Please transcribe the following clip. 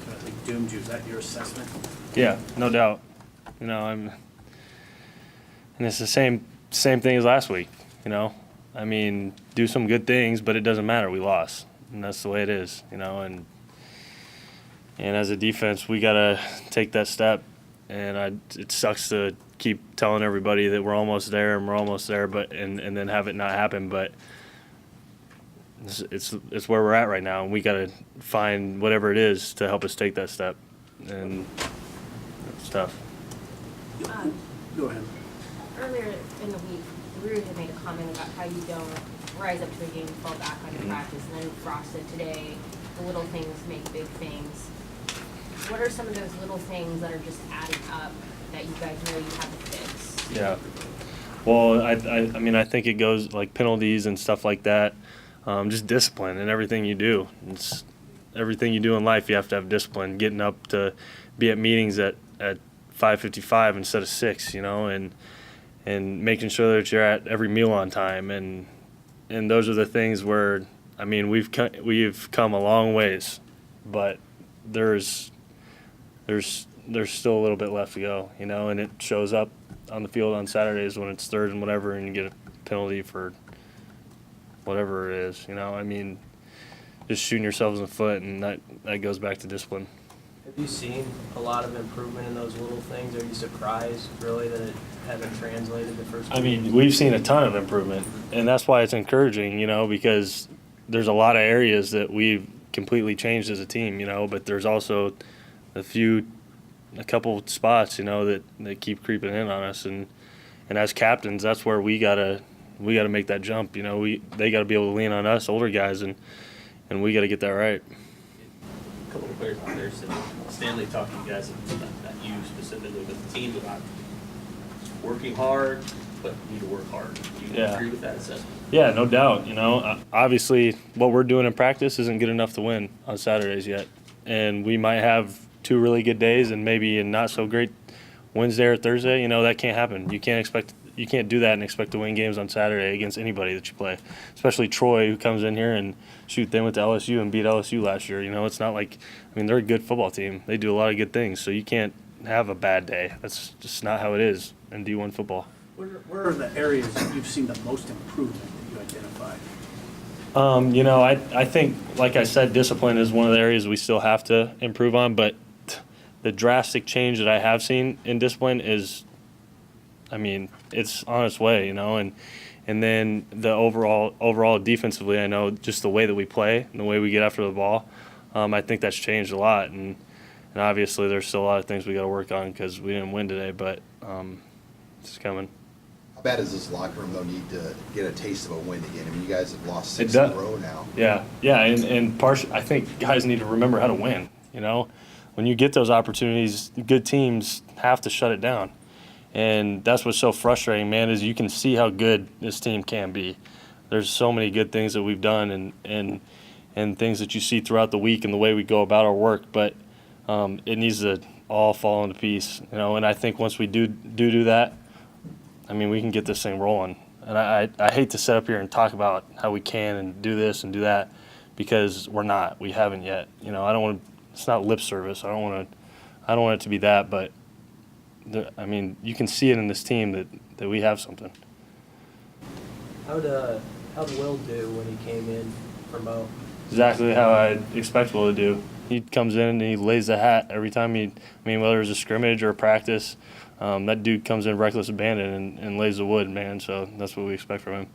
ultimately doomed you. Is that your assessment? Yeah, no doubt. And it's the same thing as last week. Do some good things, but it doesn't matter. We lost, and that's the way it is. And as a defense, we gotta take that step. And it sucks to keep telling everybody that we're almost there and we're almost there, but and then have it not happen. But it's where we're at right now, and we got to find whatever it is to help us take that step, and it's tough. Go ahead. Earlier in the week, Rude had made a comment about how you don't rise up to a game and fall back on your practice, and then Frost said today, the little things make big things. What are some of those little things that are just adding up that you guys know you have to fix? Yeah. Well, I think it goes like penalties and stuff like that. Just discipline in everything you do. It's everything you do in life. You have to have discipline. Getting up to be at meetings at 5:55 instead of 6, and making sure that you're at every meal on time. And those are the things where we've come a long ways, but there's still a little bit left to go. And it shows up on the field on Saturdays when it's third and whatever, and you get a penalty for whatever it is, just shooting yourselves in the foot, and that goes back to discipline. Have you seen a lot of improvement in those little things? Are you surprised, really, that it hasn't translated the first game? We've seen a ton of improvement, and that's why it's encouraging, because there's a lot of areas that we've completely changed as a team, but there's also a couple spots, that keep creeping in on us, and as captains, that's where we gotta make that jump. They gotta be able to lean on us, older guys, and we gotta get that right. A couple of players out there said Stanley talked to you guys, not you specifically, but the team about working hard, but need to work hard. Do you agree with that assessment? Yeah, no doubt. Obviously, what we're doing in practice isn't good enough to win on Saturdays yet, and we might have 2 really good days and maybe a not so great Wednesday or Thursday. That can't happen. You can't do that and expect to win games on Saturday against anybody that you play, especially Troy, who comes in here and they went to LSU and beat LSU last year. It's not like, they're a good football team. They do a lot of good things, so you can't have a bad day. That's just not how it is in D1 football. Where are the areas you've seen the most improvement that you identified? I think, like I said, discipline is one of the areas we still have to improve on, but the drastic change that I have seen in discipline is, it's on its way, and then the overall defensively, I know just the way that we play and the way we get after the ball, I think that's changed a lot, and obviously there's still a lot of things we got to work on because we didn't win today, but it's coming. How bad does this locker room, though, need to get a taste of a win again? You guys have lost 6 in a row now. Yeah, and I think guys need to remember how to win, When you get those opportunities, good teams have to shut it down. And that's what's so frustrating, man, is you can see how good this team can be. There's so many good things that we've done and things that you see throughout the week and the way we go about our work, but it needs to all fall into piece, And I think once we do that, we can get this thing rolling. And I hate to sit up here and talk about how we can and do this and do that because we're not. We haven't yet. I don't want to. It's not lip service. I don't want it to be that, but you can see it in this team that we have something. How'd Will do when he came in for Mo? Exactly how I'd expect Will to do. He comes in and he lays the hat every time whether it's a scrimmage or a practice, that dude comes in reckless abandon and lays the wood, man. So that's what we expect from him.